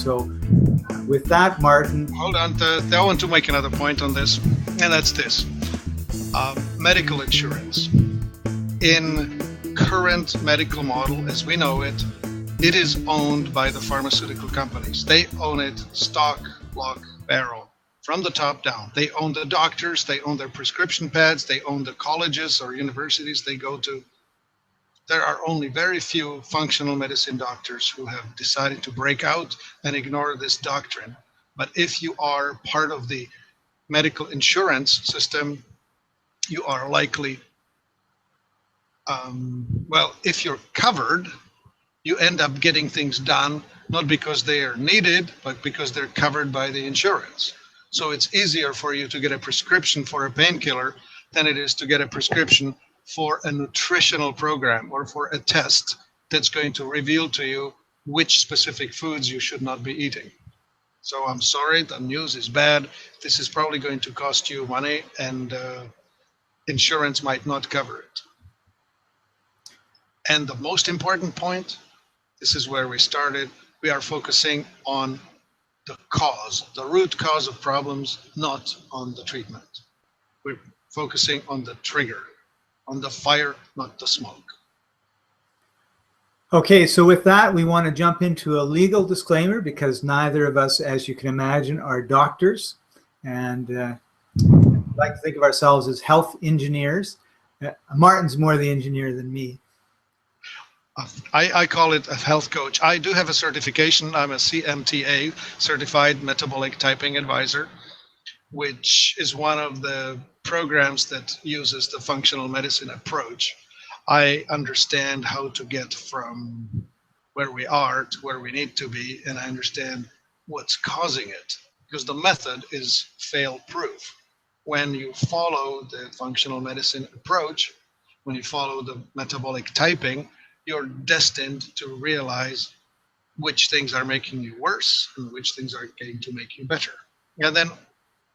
So with that, Martin. Hold on, I want to make another point on this, and that's this. Medical insurance. In current medical model, as we know it, it is owned by the pharmaceutical companies. They own it stock, lock, barrel, from the top down. They own the doctors, they own their prescription pads, they own the colleges or universities they go to. There are only very few functional medicine doctors who have decided to break out and ignore this doctrine. But if you are part of the medical insurance system, you are likely, well, if you're covered, you end up getting things done, not because they are needed, but because they're covered by the insurance. So it's easier for you to get a prescription for a painkiller than it is to get a prescription for a nutritional program or for a test that's going to reveal to you which specific foods you should not be eating. So I'm sorry, the news is bad. This is probably going to cost you money, and insurance might not cover it. And the most important point, this is where we started, we are focusing on the cause, the root cause of problems, not on the treatment. We're focusing on the trigger, on the fire, not the smoke. Okay, so with that, we want to jump into a legal disclaimer because neither of us, as you can imagine, are doctors, and we like to think of ourselves as health engineers. Martin's more the engineer than me. I call it a health coach. I do have a certification. I'm a CMTA, Certified Metabolic Typing Advisor, which is one of the programs that uses the functional medicine approach. I understand how to get from where we are to where we need to be, and I understand what's causing it, because the method is fail-proof. When you follow the functional medicine approach, when you follow the metabolic typing, you're destined to realize which things are making you worse and which things are going to make you better. And then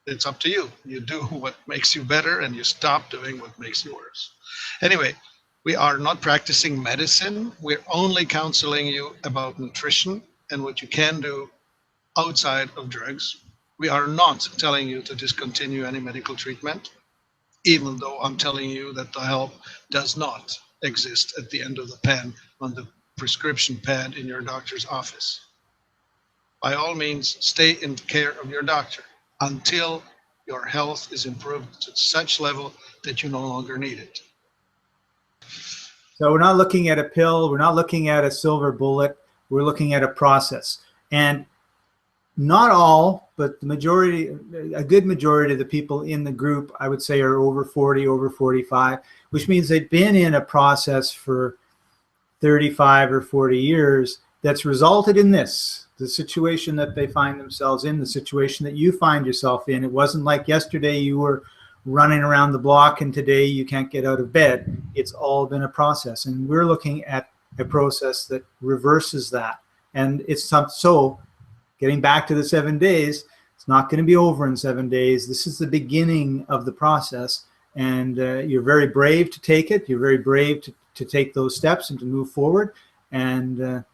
it's up to you. You do what makes you better and you stop doing what makes you worse. Anyway, we are not practicing medicine. We're only counseling you about nutrition and what you can do outside of drugs. We are not telling you to discontinue any medical treatment, even though I'm telling you that the help does not exist at the end of the pen on the prescription pad in your doctor's office. By all means, stay in care of your doctor until your health is improved to such level that you no longer need it. So we're not looking at a pill, we're not looking at a silver bullet, we're looking at a process. And not all, but the majority, a good majority of the people in the group, I would say, are over 40, over 45, which means they've been in a process for 35 or 40 years that's resulted in this, the situation that they find themselves in, the situation that you find yourself in. It wasn't like yesterday you were running around the block and today you can't get out of bed. It's all been a process. And we're looking at a process that reverses that. And it's so getting back to the 7 days, it's not going to be over in 7 days. This is the beginning of the process. And you're very brave to take it. You're very brave to take those steps and to move forward. And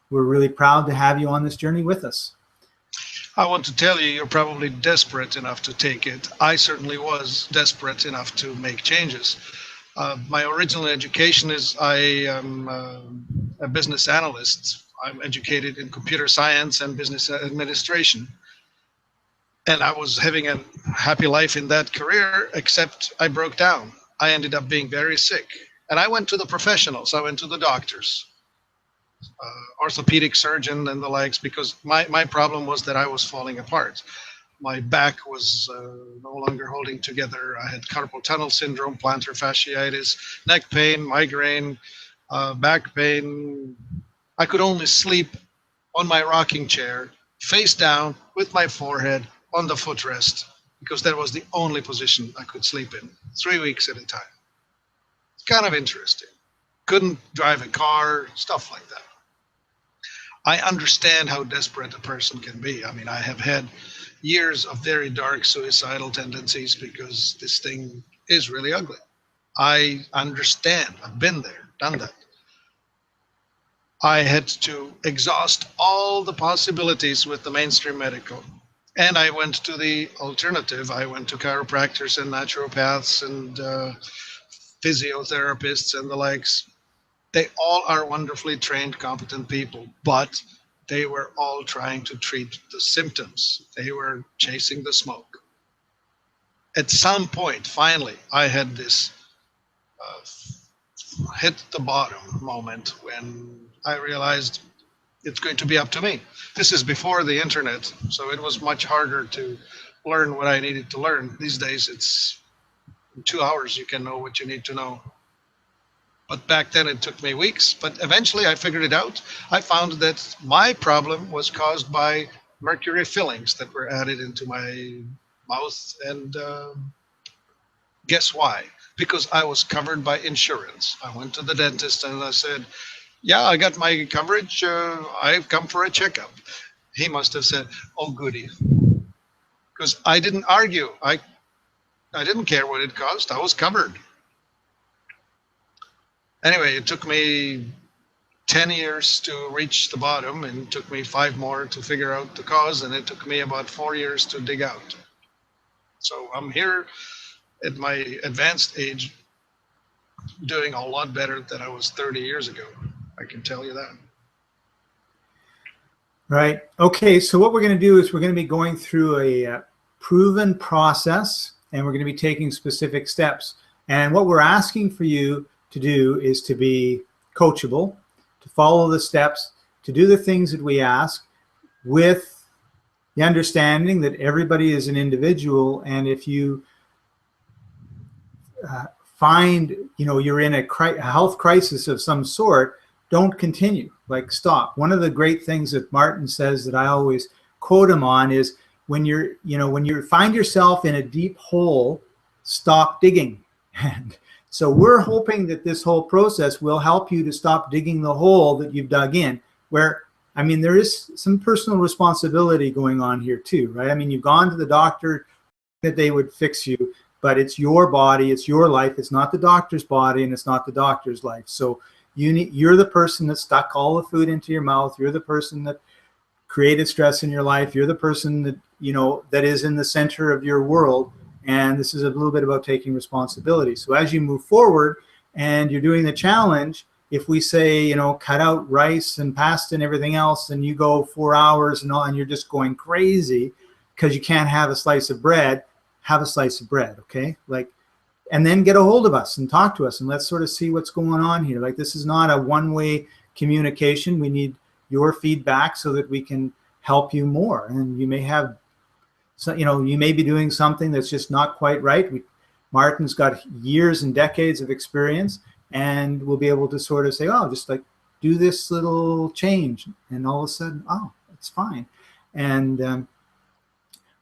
we're really proud to have you on this journey with us. I want to tell you, you're probably desperate enough to take it. I certainly was desperate enough to make changes. My original education is I am a business analyst. I'm educated in computer science and business administration. And I was having a happy life in that career, except I broke down. I ended up being very sick. And I went to the professionals. I went to the doctors, orthopedic surgeon and the likes, because my problem was that I was falling apart. My back was no longer holding together. I had carpal tunnel syndrome, plantar fasciitis, neck pain, migraine, back pain. I could only sleep on my rocking chair, face down, with my forehead on the footrest, because that was the only position I could sleep in, 3 weeks at a time. It's kind of interesting. Couldn't drive a car, stuff like that. I understand how desperate a person can be. I mean, I have had years of very dark suicidal tendencies because this thing is really ugly. I understand. I've been there, done that. I had to exhaust all the possibilities with the mainstream medical. And I went to the alternative. I went to chiropractors and naturopaths and physiotherapists and the likes. They all are wonderfully trained, competent people, but they were all trying to treat the symptoms. They were chasing the smoke. At some point, finally, I had this hit the bottom moment when I realized it's going to be up to me. This is before the internet, so it was much harder to learn what I needed to learn. These days, it's in 2 hours you can know what you need to know. But back then it took me weeks, but eventually I figured it out. I found that my problem was caused by mercury fillings that were added into my mouth. And guess why? Because I was covered by insurance. I went to the dentist and I said, yeah, I got my coverage. I've come for a checkup. He must have said, oh, goody. Because I didn't argue. I didn't care what it cost. I was covered. Anyway, it took me 10 years to reach the bottom, and it took me 5 more to figure out the cause, and it took me about 4 years to dig out. So I'm here at my advanced age doing a lot better than I was 30 years ago. I can tell you that. Right. Okay. So what we're going to do is we're going to be going through a proven process, and we're going to be taking specific steps. And what we're asking for you to do is to be coachable, to follow the steps, to do the things that we ask with the understanding that everybody is an individual. And if you find, you're in a health crisis of some sort, don't continue, like stop. One of the great things that Martin says that I always quote him on is when when you find yourself in a deep hole, stop digging. And so we're hoping that this whole process will help you to stop digging the hole that you've dug in, where, there is some personal responsibility going on here too, right? You've gone to the doctor that they would fix you, but it's your body, it's your life. It's not the doctor's body, and it's not the doctor's life. So you're the person that stuck all the food into your mouth. You're the person that created stress in your life. You're the person that, that is in the center of your world. And this is a little bit about taking responsibility. So as you move forward and you're doing the challenge, if we say, cut out rice and pasta and everything else, and you go 4 hours and all, and you're just going crazy because you can't have a slice of bread, have a slice of bread, okay? And then get a hold of us and talk to us, and let's sort of see what's going on here. This is not a one-way communication. We need your feedback so that we can help you more. And you may have, you may be doing something that's just not quite right. Martin's got years and decades of experience, and we'll be able to sort of say, oh, just do this little change, and all of a sudden, oh, it's fine. And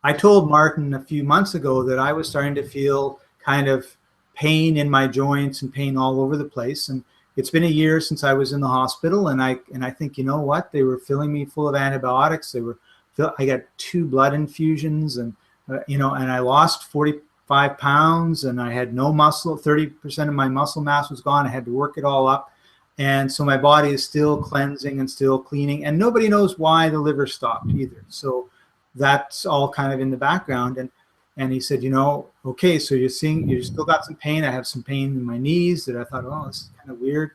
I told Martin a few months ago that I was starting to feel kind of pain in my joints and pain all over the place. And it's been a year since I was in the hospital, and I think, you know what? They were filling me full of antibiotics. I got 2 blood infusions, and and I lost 45 pounds, and I had no muscle. 30% of my muscle mass was gone. I had to work it all up. And so my body is still cleansing and still cleaning, and nobody knows why the liver stopped either. So that's all kind of in the background. And he said, okay, so you still got some pain. I have some pain in my knees that I thought, oh, this is kind of weird.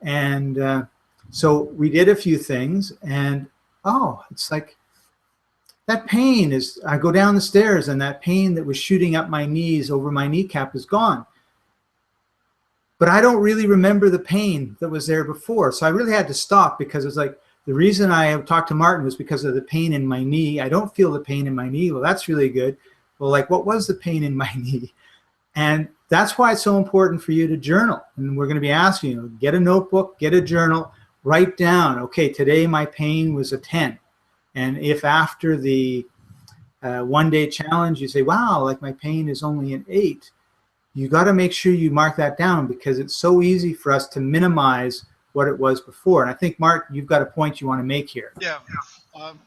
And so we did a few things, and oh, it's like that pain is, I go down the stairs, and that pain that was shooting up my knees over my kneecap is gone. But I don't really remember the pain that was there before. So I really had to stop, because it's like, the reason I talked to Martin was because of the pain in my knee. I don't feel the pain in my knee. Well, that's really good. Well, what was the pain in my knee? And that's why it's so important for you to journal. And we're going to be asking you, get a notebook, get a journal, write down, okay, today my pain was a 10. And if after the 1-day challenge, you say, wow, my pain is only an 8, you got to make sure you mark that down, because it's so easy for us to minimize what it was before. And I think, Mark, you've got a point you want to make here. Yeah.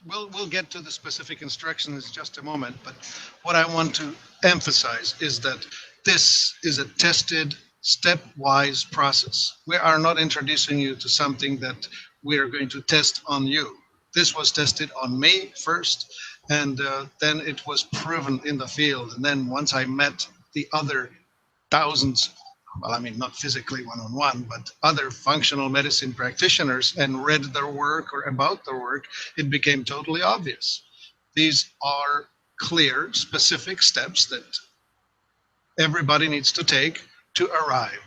We'll get to the specific instructions in just a moment, but what I want to emphasize is that this is a tested, stepwise process. We are not introducing you to something that we are going to test on you. This was tested on me first, and then it was proven in the field. And then once I met the other thousands, well, I mean, not physically one-on-one, but other functional medicine practitioners, and read their work or about their work, it became totally obvious. These are clear, specific steps that everybody needs to take to arrive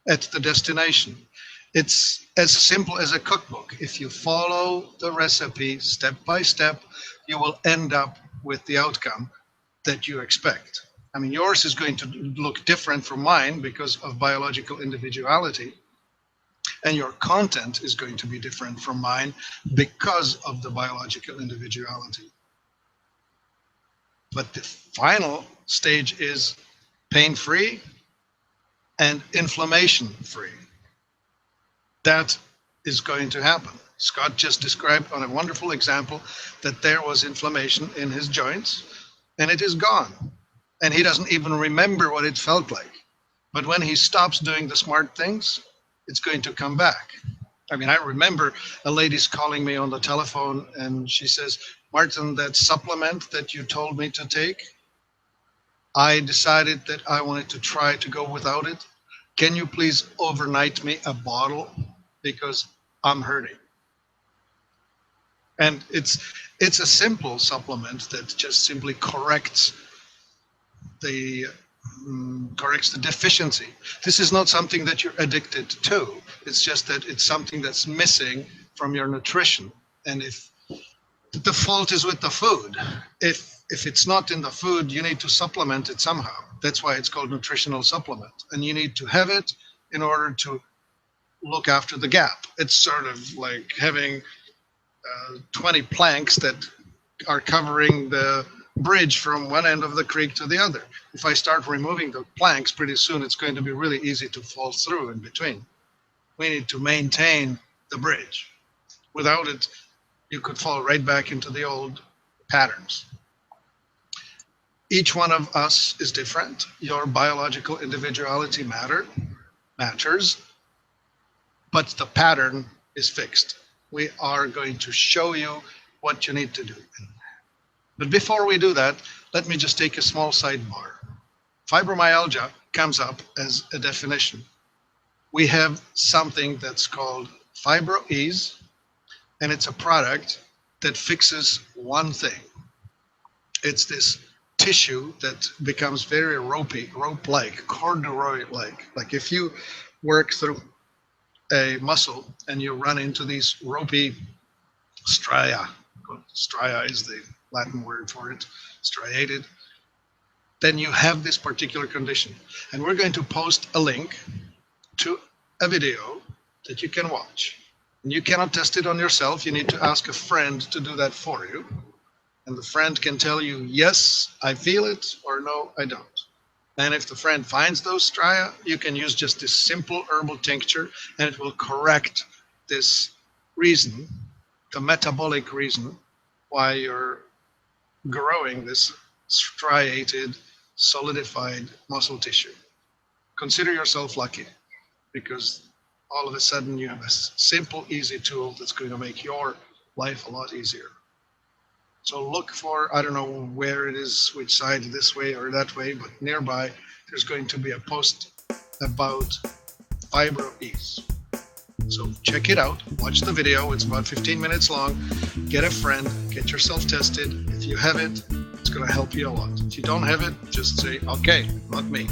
at the destination. It's as simple as a cookbook. If you follow the recipe step by step, you will end up with the outcome that you expect. I mean, yours is going to look different from mine because of biological individuality, and your content is going to be different from mine because of the biological individuality. But the final stage is pain-free and inflammation-free. That is going to happen. Scott just described on a wonderful example that there was inflammation in his joints, and it is gone. And he doesn't even remember what it felt like. But when he stops doing the smart things, it's going to come back. I mean, I remember a lady's calling me on the telephone, and she says, Martin, that supplement that you told me to take, I decided that I wanted to try to go without it. Can you please overnight me a bottle? Because I'm hurting. And it's a simple supplement that just simply corrects the deficiency. This is not something that you're addicted to. It's just that it's something that's missing from your nutrition. And if the fault is with the food, if it's not in the food, you need to supplement it somehow. That's why it's called nutritional supplement. And you need to have it in order to look after the gap. It's sort of like having 20 planks that are covering the bridge from one end of the creek to the other. If I start removing the planks, pretty soon it's going to be really easy to fall through in between. We need to maintain the bridge. Without it, you could fall right back into the old patterns. Each one of us is different. Your biological individuality matters, but the pattern is fixed. We are going to show you what you need to do. But before we do that, let me just take a small sidebar. Fibromyalgia comes up as a definition. We have something that's called Fibro Ease, and it's a product that fixes one thing. It's this tissue that becomes very rope-like, corduroy-like. Like if you work through a muscle and you run into these ropey stria, stria is the Latin word for it, striated, then you have this particular condition. And we're going to post a link to a video that you can watch. And you cannot test it on yourself. You need to ask a friend to do that for you. And the friend can tell you, yes, I feel it, or no, I don't. And if the friend finds those stria, you can use just this simple herbal tincture, and it will correct this reason, the metabolic reason, why you're growing this striated, solidified muscle tissue. Consider yourself lucky, because all of a sudden you have a simple, easy tool that's going to make your life a lot easier. So look for, I don't know where it is, which side, this way or that way, but nearby there's going to be a post about Fibro Ease. So check it out, watch the video, it's about 15 minutes long, get a friend, get yourself tested. If you have it, it's going to help you a lot. If you don't have it, just say, okay, not me.